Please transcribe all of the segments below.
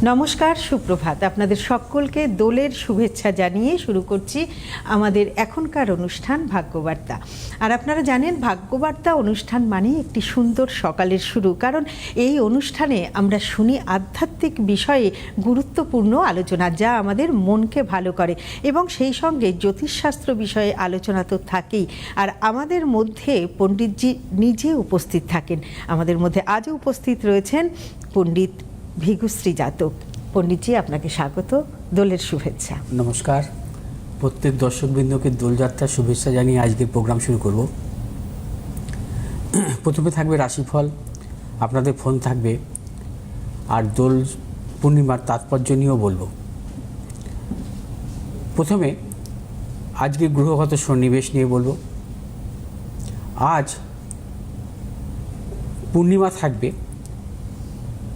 নমস্কার, সুপ্রভাত। আপনাদের সকলকে দোলের শুভেচ্ছা জানিয়ে শুরু করছি আমাদের এখনকার অনুষ্ঠান ভাগ্যবার্তা। আর আপনারা জানেন, ভাগ্যবার্তা অনুষ্ঠান মানেই একটি সুন্দর সকালের শুরু, কারণ এই অনুষ্ঠানে আমরা শুনি আধ্যাত্মিক বিষয়ে গুরুত্বপূর্ণ আলোচনা, যা আমাদের মনকে ভালো করে, এবং সেই সঙ্গে জ্যোতিষশাস্ত্র বিষয়ে আলোচনা তো থাকেই। আর আমাদের মধ্যে পণ্ডিতজি নিজে উপস্থিত থাকেন। আমাদের মধ্যে আজও উপস্থিত রয়েছেন পণ্ডিত ভিগুশ্রী জাতক। পণ্ডিতজি, আপনাকে স্বাগত, দোলের শুভেচ্ছা। নমস্কার, প্রত্যেক দর্শকবৃন্দকে দোলযাত্রার শুভেচ্ছা জানিয়ে আজকের প্রোগ্রাম শুরু করব। প্রথমে থাকবে রাশিফল, আপনাদের ফোন থাকবে, আর দোল পূর্ণিমার তাৎপর্য নিয়েও বলবো। প্রথমে আজকে গ্রহগত সন্নিবেশ নিয়ে বলবো। আজ পূর্ণিমা থাকবে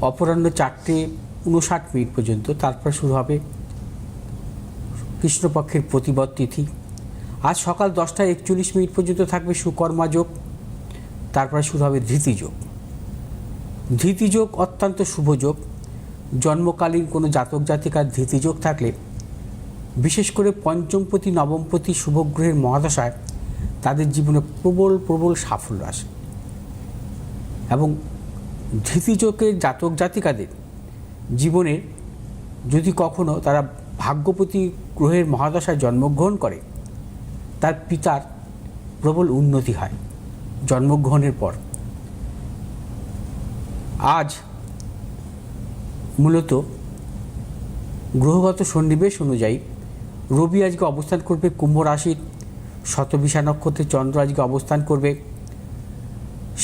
অপরাহ্ন 4:59 পর্যন্ত, তারপর শুরু হবে কৃষ্ণপক্ষের প্রতিপদ তিথি। আজ সকাল 10:41 পর্যন্ত থাকবে সুকর্মা যোগ, তারপরে শুরু হবে ধৃতি যোগ। ধৃতি যোগ অত্যন্ত শুভ যোগ। জন্মকালীন কোনো জাতক জাতিকার ধৃতি যোগ থাকলে, বিশেষ করে পঞ্চমপতি নবমপতি শুভগ্রহের মহাদশায় তাদের জীবনে প্রবল সাফল্য আসে। এবং ধৃতিযোগের জাতক জাতিকাদের জীবনে যদি কখনো তারা ভাগ্যপতি গ্রহের মহাদশায় জন্মগ্রহণ করে, তার পিতার প্রবল উন্নতি হয় জন্মগ্রহণের পর। আজ মূলত গ্রহগত সন্নিবেশ অনুযায়ী রবি আজকে অবস্থান করবে কুম্ভ রাশির শতবিশা নক্ষত্রে, চন্দ্র আজকে অবস্থান করবে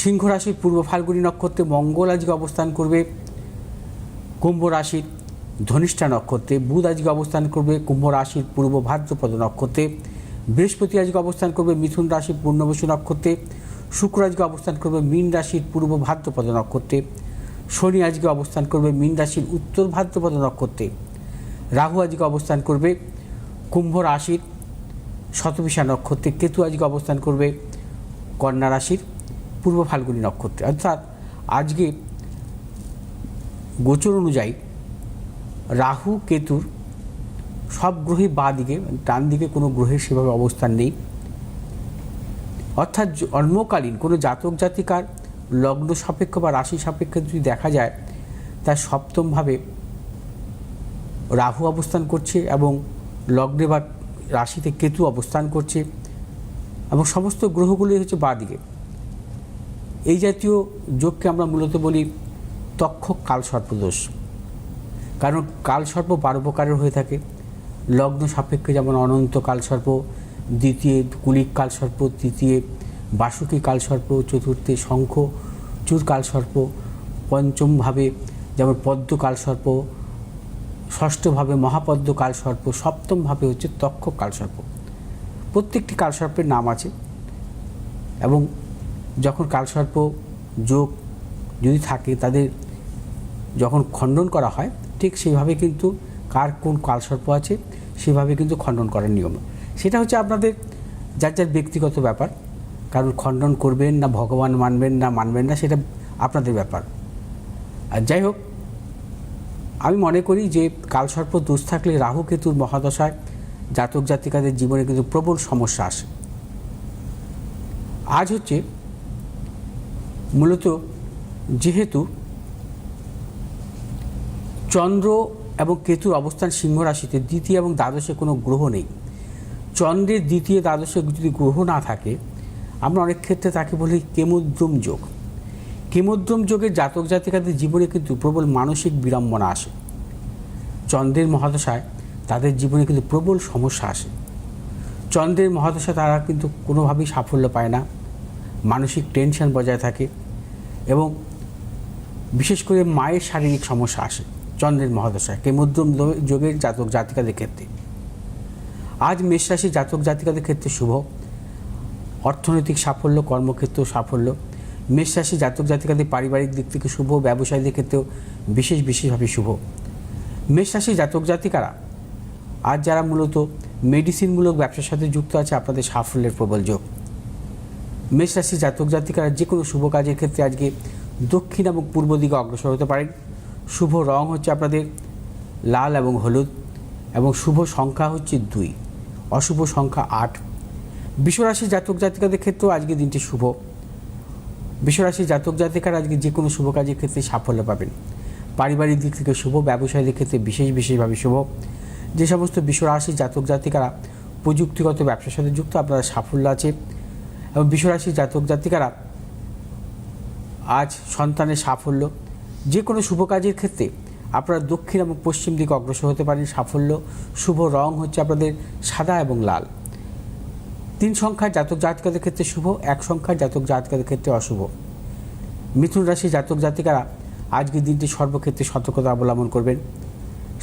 সিংহ রাশির পূর্ব ফাল্গুনী নক্ষত্রে, মঙ্গল আজকে অবস্থান করবে কুম্ভ রাশির ধনিষ্ঠা নক্ষত্রে, বুধ আজকে অবস্থান করবে কুম্ভ রাশির পূর্ব ভাদ্রপদ নক্ষত্রে, বৃহস্পতি আজকে অবস্থান করবে মিথুন রাশির পূর্ণবসু নক্ষত্রে, শুক্র আজকে অবস্থান করবে মীন রাশির পূর্ব ভাদ্রপদ নক্ষত্রে, শনি আজকে অবস্থান করবে মীন রাশির উত্তর ভাদ্রপদ নক্ষত্রে, রাহু আজকে অবস্থান করবে কুম্ভ রাশির শতবিশা নক্ষত্রে, কেতু আজকে অবস্থান করবে কন্যা রাশির পূর্ব ফাল্গুনী নক্ষত্রে। অর্থাৎ আজকে গোচর অনুযায়ী রাহু কেতুর সব গ্রহের বাঁ দিকে, ডান দিকে কোনো গ্রহের সেভাবে অবস্থান নেই। অর্থাৎ জন্মকালীন কোনো জাতক জাতিকার লগ্ন সাপেক্ষ বা রাশি সাপেক্ষে যদি দেখা যায়, তার সপ্তমভাবে রাহু অবস্থান করছে এবং লগ্নে বা রাশিতে কেতু অবস্থান করছে, এবং সমস্ত গ্রহগুলি হচ্ছে বাঁ দিকে। এই জাতীয় যোগকে আমরা মূলত বলি তক্ষক কালসর্পদোষ। কারণ কালসর্প 12 প্রকারের হয়ে থাকে। লগ্ন সাপেক্ষে যেমন অনন্ত কালসর্প, দ্বিতীয় কুলিক কালসর্প, তৃতীয় বাসুকী কালসর্প, চতুর্থে শঙ্খচূড় কালসর্প, পঞ্চমভাবে যেমন পদ্ম কালসর্প, ষষ্ঠভাবে মহাপদ্ম কালসর্প, সপ্তমভাবে হচ্ছে তক্ষক কালসর্প। প্রত্যেকটি কালসর্পের নাম আছে, এবং যখন কালসর্প যোগ যদি থাকে, তাদের যখন খণ্ডন করা হয়, ঠিক সেইভাবে কিন্তু কার কোন কালসর্প আছে সেভাবে কিন্তু খণ্ডন করার নিয়ম। সেটা হচ্ছে আপনাদের যার যার ব্যক্তিগত ব্যাপার। কারণ খণ্ডন করবেন না ভগবান মানবেন না মানবেন না, সেটা আপনাদের ব্যাপার। আর যাই হোক, আমি মনে করি যে কালসর্প দোষ থাকলে রাহু কেতুর মহাদশায় জাতক জাতিকাদের জীবনে কিন্তু প্রবল সমস্যা আসে। আজ হচ্ছে মূলত যেহেতু চন্দ্র এবং কেতুর অবস্থান সিংহ রাশিতে, দ্বিতীয় এবং দ্বাদশে কোনো গ্রহ নেই। চন্দ্রের দ্বিতীয় দ্বাদশে যদি গ্রহ না থাকে, আমরা অনেক ক্ষেত্রে তাকে বলি কেমোদ্রম যোগ। কেমোদ্রম যোগের জাতক জাতিকাদের জীবনে কিন্তু প্রবল মানসিক বিড়ম্বনা আসে। চন্দ্রের মহাদশায় তাদের জীবনে কিন্তু প্রবল সমস্যা আসে। চন্দ্রের মহাদশায় তারা কিন্তু কোনোভাবেই সাফল্য পায় না, মানসিক টেনশন বজায় থাকে, এবং বিশেষ করে মায়ের শারীরিক সমস্যা আসে চন্দ্রের মহাদশায় কেমোদ্রম যোগের জাতক জাতিকাদের ক্ষেত্রে। আজ মেষ রাশির জাতক জাতিকাদের ক্ষেত্রে শুভ। অর্থনৈতিক সাফল্য, কর্মক্ষেত্রেও সাফল্য। মেষ রাশি জাতক জাতিকাদের পারিবারিক দিক থেকে শুভ, ব্যবসায়ীদের ক্ষেত্রেও বিশেষভাবে শুভ। মেষ রাশি জাতক জাতিকারা আজ যারা মূলত মেডিসিনমূলক ব্যবসার সাথে যুক্ত আছে, আপনাদের সাফল্যের প্রবল যোগ। মেষ রাশি জাতক জাতিকারা যে কোনো শুভ কাজের ক্ষেত্রে আজকে দক্ষিণ এবং পূর্ব দিকে অগ্রসর হতে পারেন। শুভ রং হচ্ছে আপনাদের লাল এবং হলুদ, এবং শুভ সংখ্যা হচ্ছে 2, অশুভ সংখ্যা 8। বিশ্বরাশি জাতক জাতিকাদের ক্ষেত্রেও আজকে দিনটি শুভ। বিশ্বরাশি জাতক জাতিকারা আজকে যে কোনো শুভ কাজের ক্ষেত্রে সাফল্য পাবেন। পারিবারিক দিক থেকে শুভ, ব্যবসায়ীদের ক্ষেত্রে বিশেষভাবে শুভ। যে সমস্ত বিশ্বরাশি জাতক জাতিকারা প্রযুক্তিগত ব্যবসার সাথে যুক্ত, আপনারা সাফল্য আছে। এবং বিশ্বরাশি জাতক জাতিকারা আজ সন্তানের সাফল্য। যে কোনো শুভ কাজের ক্ষেত্রে আপনারা দক্ষিণ এবং পশ্চিম দিকে অগ্রসর হতে পারেন, সাফল্য। শুভ রং হচ্ছে আপনাদের সাদা এবং লাল। 3 সংখ্যার জাতক জাতিকাদের ক্ষেত্রে শুভ, 1 সংখ্যার জাতক জাতিকাদের ক্ষেত্রে অশুভ। মিথুন রাশি জাতক জাতিকারা আজকের দিনটি সর্বক্ষেত্রে সতর্কতা অবলম্বন করবেন।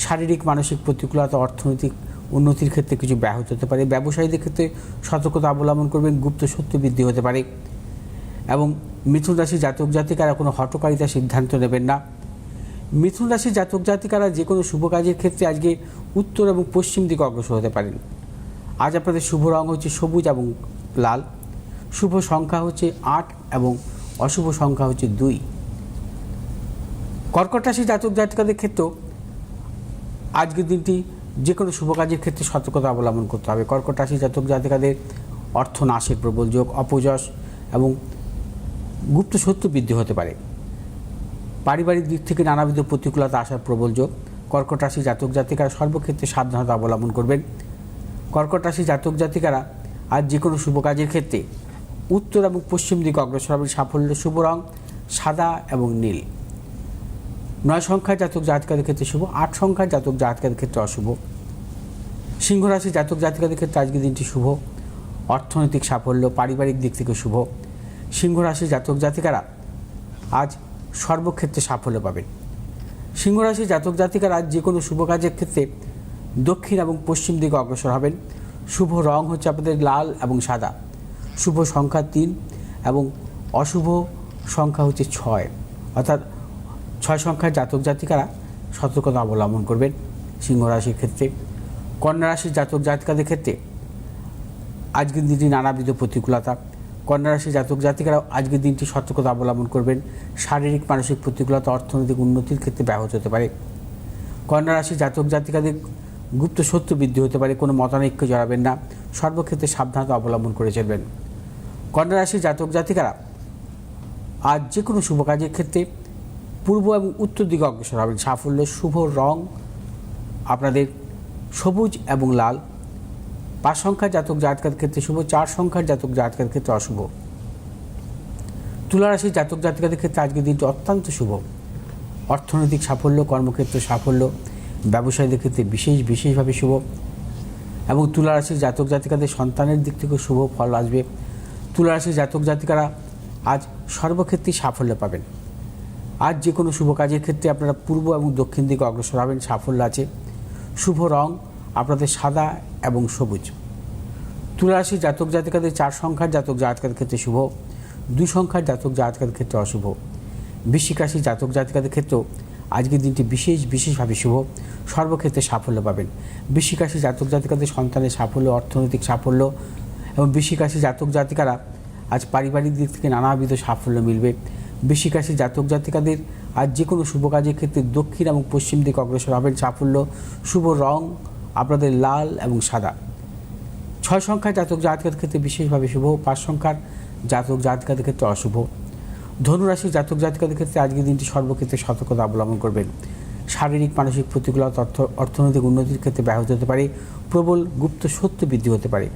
শারীরিক মানসিক প্রতিকূলতা, অর্থনৈতিক উন্নতির ক্ষেত্রে কিছু ব্যাহত হতে পারে। ব্যবসায়ীদের ক্ষেত্রে সতর্কতা অবলম্বন করবেন, গুপ্ত সত্য বৃদ্ধি হতে পারে। এবং মিথুন রাশি জাতক জাতিকারা কোনো হঠকারিতার সিদ্ধান্ত নেবেন না। মিথুন রাশি জাতক জাতিকারা যে কোনো শুভ কাজের ক্ষেত্রে আজকে উত্তর এবং পশ্চিম দিকে অগ্রসর হতে পারেন। আজ আপনাদের শুভ রং হচ্ছে সবুজ এবং লাল। শুভ সংখ্যা হচ্ছে 8 এবং অশুভ সংখ্যা হচ্ছে 2। কর্কট রাশি জাতক জাতিকাদের ক্ষেত্রেও আজকের দিনটি যে কোনো শুভ কাজের ক্ষেত্রে সতর্কতা অবলম্বন করতে হবে। কর্কট রাশি জাতক জাতিকাদের অর্থ নাশের প্রবল যোগ, অপযশ এবং গুপ্ত শত্রু বৃদ্ধি হতে পারে। পারিবারিক দিক থেকে নানাবিধ প্রতিকূলতা আসার প্রবল যোগ। কর্কট রাশি জাতক জাতিকারা সর্বক্ষেত্রে সাবধানতা অবলম্বন করবেন। কর্কট রাশি জাতক জাতিকারা আজ যে কোনো শুভ কাজের ক্ষেত্রে উত্তর এবং পশ্চিম দিকে অগ্রসর হবেন, সাফল্য। শুভ রং সাদা এবং নীল। 9 সংখ্যার জাতক জাতিকাদের ক্ষেত্রে শুভ, 8 সংখ্যার জাতক জাতিকাদের ক্ষেত্রে অশুভ। সিংহ রাশি জাতক জাতিকাদের ক্ষেত্রে আজকের দিনটি শুভ, অর্থনৈতিক সাফল্য, পারিবারিক দিক থেকে শুভ। সিংহ রাশি জাতক জাতিকারা আজ সর্বক্ষেত্রে সাফল্য পাবেন। সিংহ রাশি জাতক জাতিকারা আজ যে কোনো শুভ কাজের ক্ষেত্রে দক্ষিণ এবং পশ্চিম দিকে অগ্রসর হবেন। শুভ রং হচ্ছে আপনাদের লাল এবং সাদা। শুভ সংখ্যা 3 এবং অশুভ সংখ্যা হচ্ছে 6, অর্থাৎ 6 সংখ্যার জাতক জাতিকারা সতর্কতা অবলম্বন করবেন সিংহ রাশির ক্ষেত্রে। কন্যা রাশির জাতক জাতিকাদের ক্ষেত্রে আজকের দিনটি নানাবিধ প্রতিকূলতা। কন্যা রাশির জাতক জাতিকারা আজকের দিনটি সতর্কতা অবলম্বন করবেন। শারীরিক মানসিক প্রতিকূলতা, অর্থনৈতিক উন্নতির ক্ষেত্রে ব্যাহত হতে পারে। কন্যা রাশির জাতক জাতিকাদের গুপ্ত শত্রু বৃদ্ধি হতে পারে। কোনো মতানৈক্য জড়াবেন না, সর্বক্ষেত্রে সাবধানতা অবলম্বন করে চলবেন। কন্যা রাশির জাতক জাতিকারা আজ যে কোনো শুভ কাজের ক্ষেত্রে পূর্ব এবং উত্তর দিকে অগ্রসর হবেন, সাফল্য। শুভ রং আপনাদের সবুজ এবং লাল। 5 সংখ্যার জাতক জাতিকাদের ক্ষেত্রে শুভ, 4 সংখ্যার জাতক জাতিকাদের ক্ষেত্রে অশুভ। তুলা রাশির জাতক জাতিকাদের ক্ষেত্রে আজকের দিনটি অত্যন্ত শুভ। অর্থনৈতিক সাফল্য, কর্মক্ষেত্রে সাফল্য, ব্যবসায়ীদের ক্ষেত্রে বিশেষভাবে শুভ। এবং তুলা রাশির জাতক জাতিকাদের সন্তানের দিক থেকে শুভ ফল আসবে। তুলা রাশির জাতক জাতিকারা আজ সর্বক্ষেত্রেই সাফল্য পাবেন। আজ যে কোনো শুভ কাজের ক্ষেত্রে আপনারা পূর্ব এবং দক্ষিণ দিকে অগ্রসর হবেন, সাফল্য আছে। শুভ রং আপনাদের সাদা এবং সবুজ। তুলা রাশির জাতক জাতিকাদের 4 সংখ্যার জাতক জাতিকাদের ক্ষেত্রে শুভ, 2 সংখ্যার জাতক জাতিকাদের ক্ষেত্রে অশুভ। বৃশ্চিক রাশির জাতক জাতিকাদের ক্ষেত্রেও আজকের দিনটি বিশেষভাবে শুভ, সর্বক্ষেত্রে সাফল্য পাবেন। বৃশ্চিক রাশির জাতক জাতিকাদের সন্তানের সাফল্য, অর্থনৈতিক সাফল্য এবং বৃশ্চিক রাশির জাতক জাতিকারা আজ পারিবারিক দিক থেকে নানাবিধ সাফল্য মিলবে। বৃশ্চিক রাশির জাতক জাতিকাদের আজ যে কোনো শুভ কাজের ক্ষেত্রে দক্ষিণ এবং পশ্চিম দিকে অগ্রসর হবেন, সাফল্য। শুভ রং আপনাদের লাল এবং সাদা। 6 সংখ্যার জাতক জাতিকাদের ক্ষেত্রে বিশেষভাবে শুভ, 5 সংখ্যার জাতক জাতিকাদের ক্ষেত্রে অশুভ। ধনুরাশির জাতক জাতিকাদের ক্ষেত্রে আজকের দিনটি সর্বক্ষেত্রে সতর্কতা অবলম্বন করবেন। শারীরিক মানসিক প্রতিকূলতা, অর্থনৈতিক উন্নতির ক্ষেত্রে ব্যাহত হতে পারে। প্রবল গুপ্ত সত্য বৃদ্ধি হতে পারে।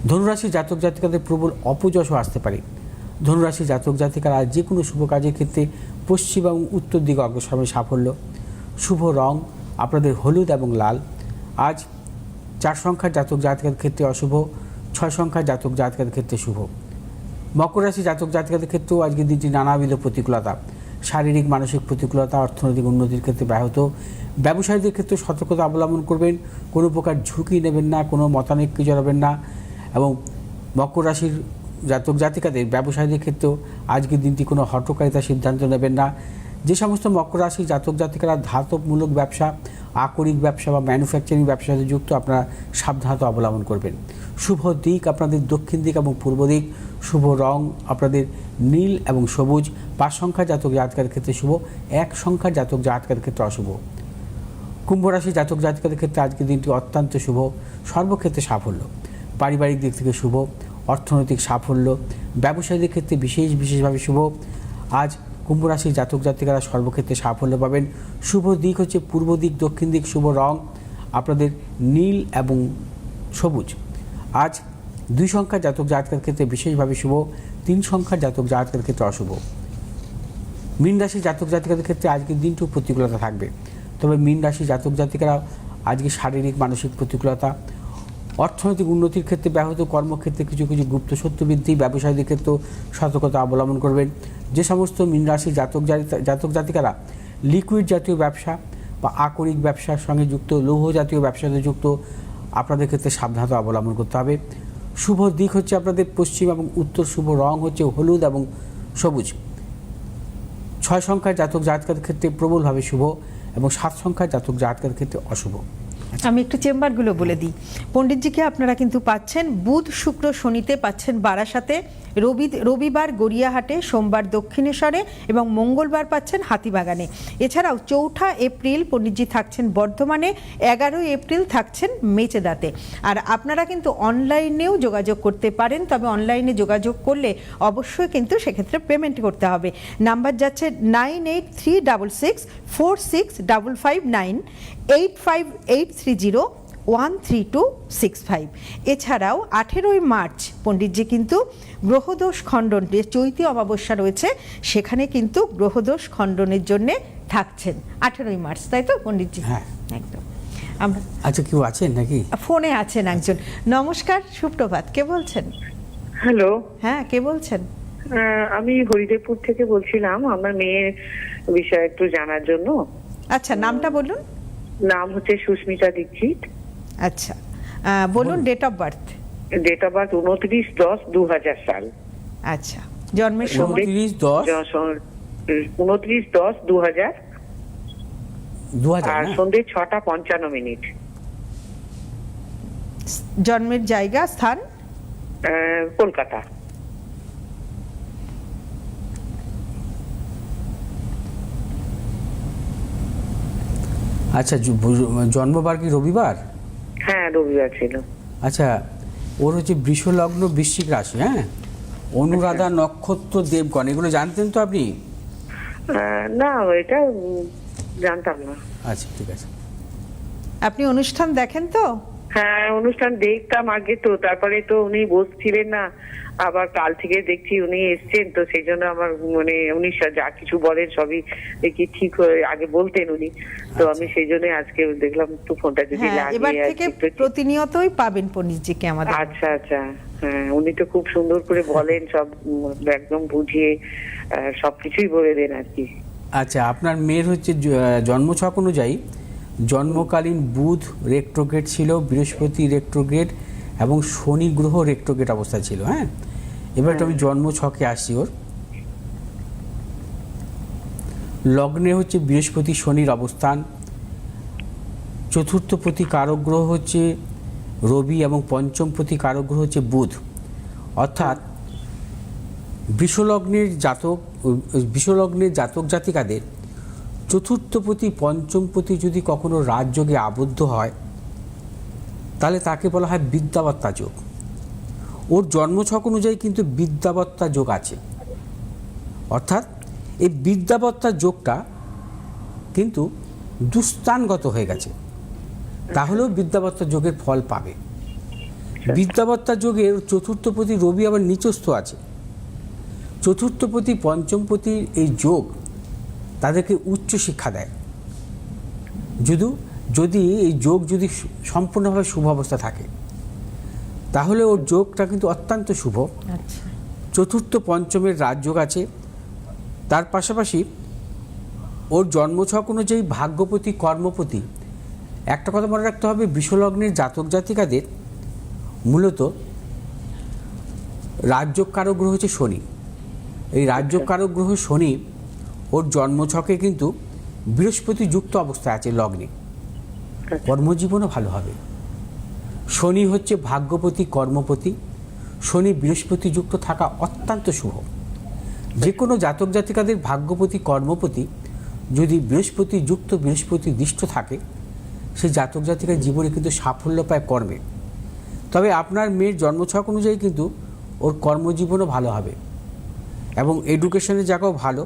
ধনুরাশির জাতক জাতিকাদের প্রবল অপযশও আসতে পারে। ধনুরাশির জাতক জাতিকারা আজ যে কোনো শুভ কাজের ক্ষেত্রে পশ্চিম এবং উত্তর দিকে অগ্রসর হবে, সাফল্য। শুভ রং আপনাদের হলুদ এবং লাল। আজ 4 সংখ্যার জাতক জাতিকাদের ক্ষেত্রে অশুভ, 6 সংখ্যার জাতক জাতিকাদের ক্ষেত্রে শুভ। মকর রাশি জাতক জাতিকাদের ক্ষেত্রেও আজকের দিনটি নানাবিধ প্রতিকূলতা, শারীরিক মানসিক প্রতিকূলতা, অর্থনৈতিক উন্নতির ক্ষেত্রে ব্যাহত। ব্যবসায়ীদের ক্ষেত্রে সতর্কতা অবলম্বন করবেন, কোনো প্রকার ঝুঁকি নেবেন না, কোনো মতানৈক্য জড়াবেন না। এবং মকর রাশির জাতক জাতিকাদের ব্যবসায়ীদের ক্ষেত্রেও আজকের দিনটি কোনো হঠকারিতার সিদ্ধান্ত নেবেন না। যে সমস্ত মকর রাশির জাতক জাতিকারা ধাতবমূলক ব্যবসা, আকরিক ব্যবসা বা ম্যানুফ্যাকচারিং ব্যবসার সাথে যুক্ত, আপনারা সাবধানতা অবলম্বন করবেন। শুভ দিক আপনাদের দক্ষিণ দিক এবং পূর্ব দিক। শুভ রং আপনাদের নীল এবং সবুজ। 5 সংখ্যার জাতক জাতিকাদের ক্ষেত্রে শুভ, 1 সংখ্যার জাতক জাতিকাদের ক্ষেত্রে অশুভ। কুম্ভ রাশি জাতক জাতিকাদের ক্ষেত্রে আজকের দিনটি অত্যন্ত শুভ, সর্বক্ষেত্রে সাফল্য, পারিবারিক দিক থেকে শুভ, অর্থনৈতিক সাফল্য, ব্যবসায়ীদের ক্ষেত্রে বিশেষভাবে শুভ। আজ কুম্ভ রাশির জাতক জাতিকারা সর্বক্ষেত্রে সাফল্য পাবেন। শুভ দিক হচ্ছে পূর্ব দিক, দক্ষিণ দিক। শুভ রং আপনাদের নীল এবং সবুজ। আজ 2 সংখ্যার জাতক জাতিকার ক্ষেত্রে বিশেষভাবে শুভ, 3 সংখ্যার জাতক জাতিকার ক্ষেত্রে অশুভ। মীন রাশির জাতক জাতিকাদের ক্ষেত্রে আজকের দিনটিও প্রতিকূলতা থাকবে, তবে মীন রাশির জাতক জাতিকারা আজকে শারীরিক মানসিক প্রতিকূলতা, অর্থনৈতিক উন্নতির ক্ষেত্রে ব্যাহত, কর্মক্ষেত্রে কিছু গুপ্ত শত্রু বৃদ্ধি, ব্যবসায়ীদের ক্ষেত্রেও সতর্কতা অবলম্বন করবেন। যে সমস্ত মীন রাশির জাতক জাতিকারা লিকুইড জাতীয় ব্যবসা বা আকরিক ব্যবসার সঙ্গে যুক্ত, লৌহ জাতীয় ব্যবসার সাথে যুক্ত, আপনাদের ক্ষেত্রে সাবধানতা অবলম্বন করতে হবে। শুভ দিক হচ্ছে আপনাদের পশ্চিম এবং উত্তর। শুভ রং হচ্ছে হলুদ এবং সবুজ। 6 সংখ্যার জাতক জাতিকাদের ক্ষেত্রে প্রবলভাবে শুভ এবং 7 সংখ্যার জাতক জাতিকাদের ক্ষেত্রে অশুভ। আমি একটু চেম্বারগুলো বলে দিই। পণ্ডিতজিকে আপনারা কিন্তু পাচ্ছেন বুধ শুক্র শনিতে পাচ্ছেন বারাসাতে, রবিবার গড়িয়াহাটে, সোমবার দক্ষিণেশ্বরে এবং মঙ্গলবার পাচ্ছেন হাতিবাগানে। এছাড়াও 4 এপ্রিল পণ্ডিতজি থাকছেন বর্ধমানে, 11 এপ্রিল থাকছেন মেচেদাতে। আর আপনারা কিন্তু অনলাইনেও যোগাযোগ করতে পারেন, তবে অনলাইনে যোগাযোগ করলে অবশ্যই কিন্তু সেক্ষেত্রে পেমেন্ট করতে হবে। নাম্বার যাচ্ছে 9836646559, 8583013265। এছাড়াও 18 মার্চ পণ্ডিতজি কিন্তু গ্রহদোষ খণ্ডন, যে চৈতি অমাবস্যা রয়েছে সেখানে কিন্তু গ্রহদোষ খণ্ডনের জন্য থাকছেন 18 মার্চ, তাই তো পণ্ডিতজি? হ্যাঁ, একদম। আমরা আচ্ছা, কেউ আছেন নাকি? ফোনে আছেন একজন। নমস্কার, সুপ্রভাত। কে বলছেন? হ্যালো, হ্যাঁ, কে বলছেন? আমি হরিদেবপুর থেকে বলছিলাম, আমার মেয়ের বিষয়ে একটু জানার জন্য। আচ্ছা, নামটা বলুন। নাম হচ্ছে সুস্মিতা দীক্ষিত। আচ্ছা, বলুন date of birth. Date of birth 29/10/2000 সাল। আচ্ছা, জন্মের সময়? 29/10/2000 আর সন্ধ্যে 6:55। জন্মের জায়গা স্থান? কলকাতা। আচ্ছা, জন্মবার কি রবিবার? হ্যাঁ, রবিবার ছিল। আচ্ছা, ওর হচ্ছে বৃষ লগ্ন, বৃশ্চিক রাশি। হ্যাঁ, অনুরাধা নক্ষত্র, দেবগণ, এগুলো জানতেন তো আপনি? না, এটা জানতাম না। আচ্ছা, ঠিক আছে। আপনি অনুষ্ঠান দেখেন তো? হ্যাঁ, অনুষ্ঠান দেখতাম আগে, তো তারপরে তো উনি বসছিলেন না, আবার কাল থেকে দেখছি উনি এসছেন, তো সেই জন্য আমার মানে উনি যা কিছু বলেন সবই দেখি ঠিক হয়ে আগে বলতেন উনি, তো আমি সেই জন্য আজকে দেখলাম একটু ফোনটা যদি হ্যাঁ, এবার থেকে প্রতিনিয়তই পাবেন পণ্ডিতজিকে আমাদের। আচ্ছা আচ্ছা, হ্যাঁ, উনি তো খুব সুন্দর করে বলেন, সব একদম বুঝিয়ে সবকিছুই বলে দেন আর কি। আচ্ছা, আপনার মেয়ের হচ্ছে জন্মছক অনুযায়ী জন্মকালীন বুধ রেট্রোগ্রেড ছিল, বৃহস্পতি রেট্রোগ্রেড এবং শনি গ্রহ রেট্রোগ্রেড অবস্থা ছিল। হ্যাঁ, এবার আমি জন্মছকে আসছি। ওর লগ্নে হচ্ছে বৃহস্পতি শনির অবস্থান, চতুর্থ প্রতি কারক গ্রহ হচ্ছে রবি এবং পঞ্চম প্রতি কারক গ্রহ হচ্ছে বুধ। অর্থাৎ বৃষলগ্নের জাতক জাতিকাদের চতুর্থ প্রতি পঞ্চম প্রতি যদি কখনো রাজযোগে আবদ্ধ হয় তাহলে তাকে বলা হয় বিদ্যাবত্তা যোগ। ওর জন্মছক অনুযায়ী কিন্তু বিদ্যাবত্তা যোগ আছে, অর্থাৎ এই বিদ্যাবত্তা যোগটা কিন্তু দুস্থানগত হয়ে গেছে, তাহলেও বিদ্যাবত্তা যোগের ফল পাবে। বিদ্যাবত্তা যোগের চতুর্থ প্রতি রবি আবার নিচস্থ আছে। চতুর্থ প্রতি পঞ্চম প্রতি এই যোগ তাদেরকে উচ্চ শিক্ষা দেয়, যদি এই যোগ যদি সম্পূর্ণভাবে শুভ অবস্থা থাকে তাহলে ওর যোগটা কিন্তু অত্যন্ত শুভ। চতুর্থ পঞ্চমের রাজযোগ আছে। তার পাশাপাশি ওর জন্মছক অনুযায়ী ভাগ্যপতি কর্মপতি, একটা কথা মনে রাখতে হবে, বৃষলগ্নের জাতক জাতিকাদের মূলত রাজযোগ কারক গ্রহ হচ্ছে শনি। এই রাজযোগ কারক গ্রহ শনি ওর জন্মছকে কিন্তু বৃহস্পতি যুক্ত অবস্থায় আছে লগ্নে, কর্মজীবনও ভালো হবে। শনি হচ্ছে ভাগ্যপতি কর্মপতি, শনি বৃহস্পতি যুক্ত থাকা অত্যন্ত শুভ। যে কোনো জাতক জাতিকাদের ভাগ্যপতি কর্মপতি যদি বৃহস্পতি যুক্ত, বৃহস্পতি দৃষ্ট থাকে সেই জাতক জাতিকার জীবনে কিন্তু সাফল্য পায় কর্মে। তবে আপনার মেয়ের জন্মছক অনুযায়ী কিন্তু ওর কর্মজীবনও ভালো হবে এবং এডুকেশনের জায়গাও ভালো।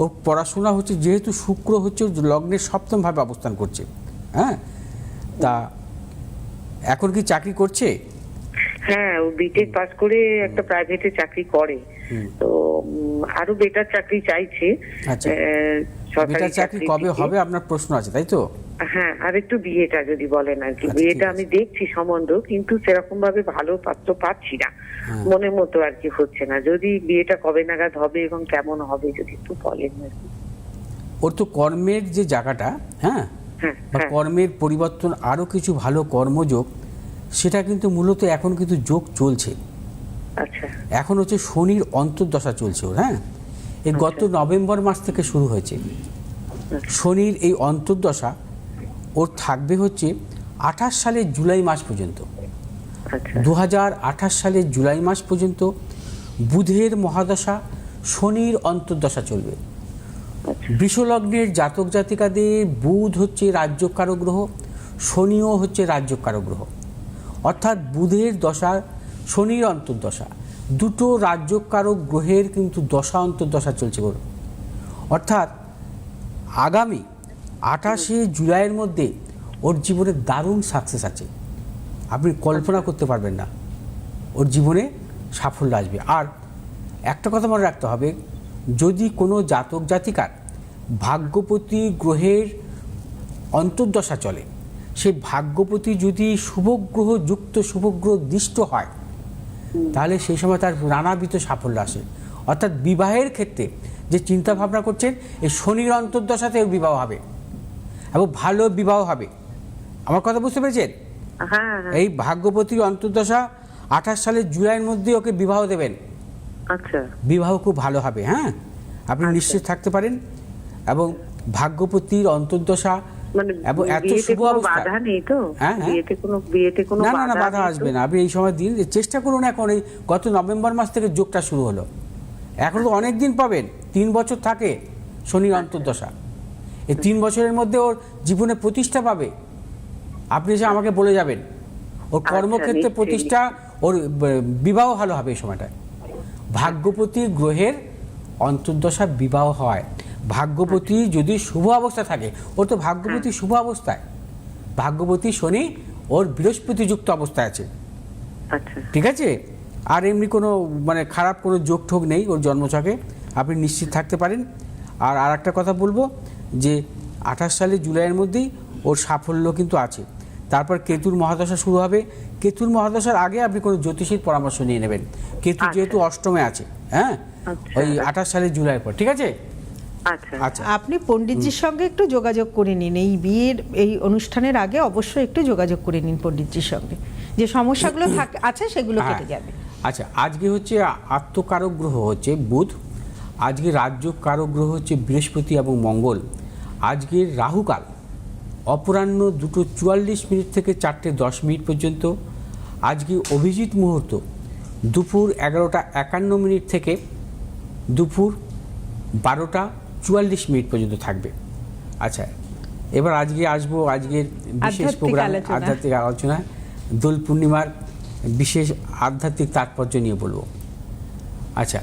ওর পড়াশোনা হচ্ছে, যেহেতু শুক্র হচ্ছে ওর লগ্নের সপ্তমভাবে অবস্থান করছে। হ্যাঁ, তা এখন কি চাকরি করছে? হ্যাঁ, ও বিটেক পাস করে একটা প্রাইভেটে চাকরি করে, তো আরো বেটার চাকরি চাইছে। আচ্ছা, সরকারি বেটার চাকরি কবে হবে আপনার প্রশ্ন আছে, তাই তো? হ্যাঁ, আর একটু বিয়েটা যদি বলেন আর কি। আচ্ছা, বিয়েটা ঠিক আমি আছে। দেখছি সম্বন্ধ, কিন্তু সেরকম ভাবে ভালো পাত্র পাচ্ছি না, মনের মতো আর কি হচ্ছে না। যদি বিয়েটা কবে নাগাদ হবে এবং কেমন হবে যদি একটু বলেন আর কি। ওর তো কর্মের যে জায়গাটা, হ্যাঁ, হ্যাঁ, বা হ্যাঁ, কর্মের পরিবর্তন, আরও কিছু ভালো কর্মযোগ, সেটা কিন্তু মূলত এখন কিন্তু যোগ চলছে। আচ্ছা, এখন হচ্ছে শনির অন্তর্দশা চলছে ওর। হ্যাঁ, এই গত নভেম্বর মাস থেকে শুরু হয়েছে শনির এই অন্তর্দশা। ওর থাকবে হচ্ছে 28 সালের জুলাই মাস পর্যন্ত। আচ্ছা, 2028 সালের জুলাই মাস পর্যন্ত বুধের মহাদশা, শনির অন্তর্দশা চলবে। বৃষলগ্নের জাতক জাতিকাদের বুধ হচ্ছে রাজ্যকারক গ্রহ, শনিও হচ্ছে রাজ্যকারক গ্রহ। অর্থাৎ বুধের দশা, শনির অন্তর্দশা, দুটো রাজ্যকারক গ্রহের কিন্তু দশা অন্তর্দশা চলছে ওর। অর্থাৎ আগামী 28শে জুলাইয়ের মধ্যে ওর জীবনে দারুণ সাকসেস আছে, আপনি কল্পনা করতে পারবেন না। ওর জীবনে সাফল্য আসবে। আর একটা কথা মনে রাখতে হবে, যদি কোনো জাতক জাতিকার ভাগ্যপতি গ্রহের অন্তর্দশা চলে, সেই ভাগ্যপতি যদি শুভগ্রহ যুক্ত, শুভগ্রহ দৃষ্ট হয়, তাহলে সেই সময় তার নানাবিধ সাফল্য আসে। অর্থাৎ বিবাহের ক্ষেত্রে যে চিন্তা ভাবনা করছেন, এই শনির অন্তর্দশাতে বিবাহ হবে এবং ভালো বিবাহ হবে। আমার কথা বুঝতে পেরেছেন? হ্যাঁ, এই ভাগ্যপতির অন্তর্দশা 28 সালের জুলাইয়ের মধ্যে ওকে বিবাহ দেবেন। আচ্ছা, বিবাহ খুব ভালো হবে। হ্যাঁ, আপনি নিশ্চিত থাকতে পারেন। এবং ভাগ্যপতির অন্তর্দশা মানে এবং এত বিয়েতে শুভ কোনো অবস্থা, বাধা নেই তো? হ্যাঁ, বিয়েতে কোনো না না না, বাধা নেই তো? আসবে না। আপনি এই সময় দিন, চেষ্টা করুন। এখন এই গত নভেম্বর মাস থেকে যোগটা শুরু হলো, এখন তো অনেক দিন পাবেন। 3 বছর থাকে শনির অন্তর্দশা। এই 3 বছরের মধ্যে ওর জীবনে প্রতিষ্ঠা পাবে। আপনি এসে আমাকে বলে যাবেন, ওর কর্মক্ষেত্রে নিশ্চয়ই। প্রতিষ্ঠা, ওর বিবাহ ভালো হবে এই সময়টায়। ভাগ্যপতি গ্রহের অন্তর্দশা বিবাহ হয়। ভাগ্যপতি যদি শুভ অবস্থা থাকে, ওর তো ভাগ্যপতি শুভ অবস্থায়, ভাগ্যপতি শনি ওর বৃহস্পতি যুক্ত অবস্থায় আছে। আচ্ছা, ঠিক আছে? আর এমনি কোনো মানে খারাপ কোনো যোগ ঠোক নেই ওর জন্মছকে, আপনি নিশ্চিত থাকতে পারেন। আর একটা কথা বলবো যে 28 সালের জুলাইয়ের মধ্যেই ওর সাফল্য কিন্তু আছে। তারপর কেতুর মহাদশা শুরু হবে। কেতুর মহাদশার আগে আপনি কোনো জ্যোতিষীর পরামর্শ নিয়ে নেবেন। কেতু যেহেতু অষ্টমে আছে, হ্যাঁ, ওই 28 সালের জুলাইয়ের পর। ঠিক আছে? আচ্ছা, আচ্ছা, আপনি পণ্ডিতজির সঙ্গে একটু যোগাযোগ করে নিন, এই বিয়ের এই অনুষ্ঠানের আগে অবশ্যই একটু যোগাযোগ করে নিন পণ্ডিতজির সঙ্গে, যে সমস্যাগুলো আছে সেগুলো কেটে যাবে। আচ্ছা, আজকে হচ্ছে আত্মকারক গ্রহ হচ্ছে বুধ, আজকে রাজ্য কারক গ্রহ হচ্ছে বৃহস্পতি এবং মঙ্গল। আজকের রাহুকাল অপরাহ্ন 2:44 থেকে 4:10 পর্যন্ত। আজকে অভিজিৎ মুহূর্ত দুপুর 11:51 থেকে দুপুর 12:44 পর্যন্ত থাকবে। আচ্ছা, এবার আজকে আসবো আজকের বিশেষ প্রোগ্রাম, আধ্যাত্মিক আলোচনা, দোল পূর্ণিমার বিশেষ আধ্যাত্মিক তাৎপর্য নিয়ে বলবো। আচ্ছা,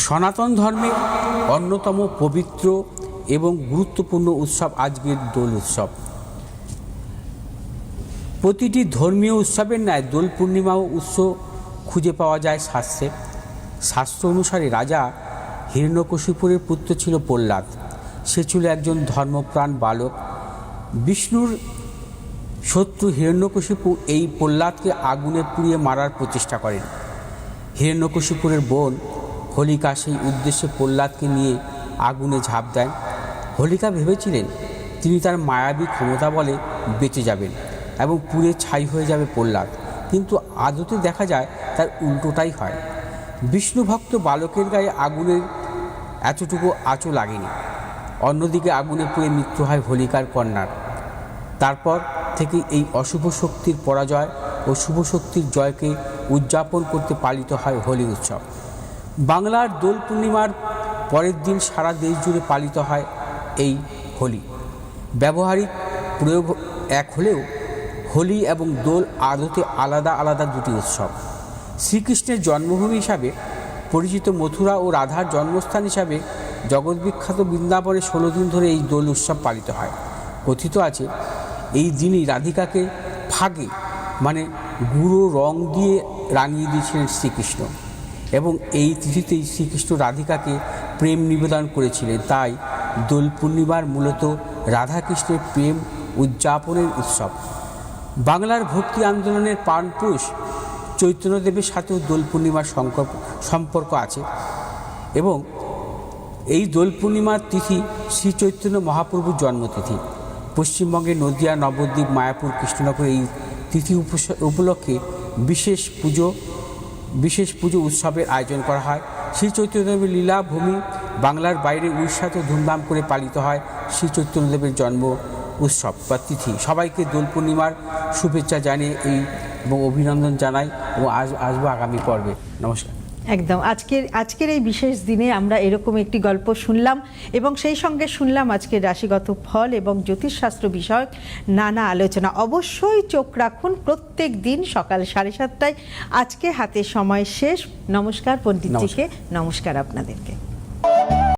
সনাতন ধর্মের অন্যতম পবিত্র এবং গুরুত্বপূর্ণ উৎসব আজকের দোল উৎসব। প্রতিটি ধর্মীয় উৎসবের ন্যায় দোল পূর্ণিমাও উৎস খুঁজে পাওয়া যায় শাস্ত্রে। শাস্ত্র অনুসারে রাজা হিরণ্যকশিপুরের পুত্র ছিল প্রহ্লাদ। সে ছিল একজন ধর্মপ্রাণ বালক। বিষ্ণুর শত্রু হিরণ্যকশিপু এই প্রহ্লাদকে আগুনে পুড়িয়ে মারার প্রচেষ্টা করেন। হিরণ্যকশিপুরের বোন হোলিকা সেই উদ্দেশ্যে প্রহ্লাদকে নিয়ে আগুনে ঝাঁপ দেন। হোলিকা ভেবেছিলেন তিনি তার মায়াবী ক্ষমতা বলে বেঁচে যাবেন এবং পুড়ে ছাই হয়ে যাবে প্রহ্লাদ, কিন্তু আদতে দেখা যায় তার উল্টোটাই হয়। বিষ্ণুভক্ত বালকের গায়ে আগুনের এতটুকু আঁচও লাগেনি। অন্যদিকে আগুনে পুড়ে মৃত্যু হয় হোলিকার কন্যার। তারপর থেকে এই অশুভ শক্তির পরাজয় ও শুভ শক্তির জয়কে উদযাপন করতে পালিত হয় হোলি উৎসব। বাংলার দোল পূর্ণিমার পরের দিন সারা দেশ জুড়ে পালিত হয় এই হোলি। ব্যবহারিক প্রয়োগ এক হলেও হোলি এবং দোল আদতে আলাদা আলাদা দুটি উৎসব। শ্রীকৃষ্ণের জন্মভূমি হিসাবে পরিচিত মথুরা ও রাধার জন্মস্থান হিসাবে জগৎবিখ্যাত বৃন্দাবনে 16 দিন ধরে এই দোল উৎসব পালিত হয়। কথিত আছে এই দিনই রাধিকাকে ফাগে মানে গুঁড়ো রং দিয়ে রাঙিয়ে দিয়েছিলেন শ্রীকৃষ্ণ, এবং এই তিথিতেই শ্রীকৃষ্ণ রাধিকাকে প্রেম নিবেদন করেছিলেন। তাই দোল পূর্ণিমার মূলত রাধাকৃষ্ণের প্রেম উদযাপনের উৎসব। বাংলার ভক্তি আন্দোলনের প্রাণপুরুষ চৈতন্যদেবের সাথেও দোল পূর্ণিমার সম্পর্ক আছে, এবং এই দোল পূর্ণিমার তিথি শ্রী চৈতন্য মহাপ্রভুর জন্মতিথি। পশ্চিমবঙ্গের নদিয়া, নবদ্বীপ, মায়াপুর, কৃষ্ণনগর এই তিথি উপলক্ষে বিশেষ পুজো উৎসবের আয়োজন করা হয়। শ্রী চৈতন্যদেবের লীলাভূমি বাংলার বাইরে উড়িষ্যাতেও ধুমধাম করে পালিত হয় শ্রী চৈতন্যদেবের জন্ম উৎসব বা তিথি। সবাইকে দোল পূর্ণিমার শুভেচ্ছা জানিয়ে এবং অভিনন্দন জানাই, এবং আসবো আগামী পর্বে। নমস্কার। একদম আজকের এই বিশেষ দিনে আমরা এরকম একটি গল্প শুনলাম, এবং সেই সঙ্গে শুনলাম আজকের রাশিগত ফল এবং জ্যোতিষশাস্ত্র বিষয়ক নানা আলোচনা। অবশ্যই চোখ রাখুন প্রত্যেক দিন সকাল 7:30টায়। আজকে হাতে সময় শেষ। নমস্কার পণ্ডিতজিকে, নমস্কার আপনাদেরকে।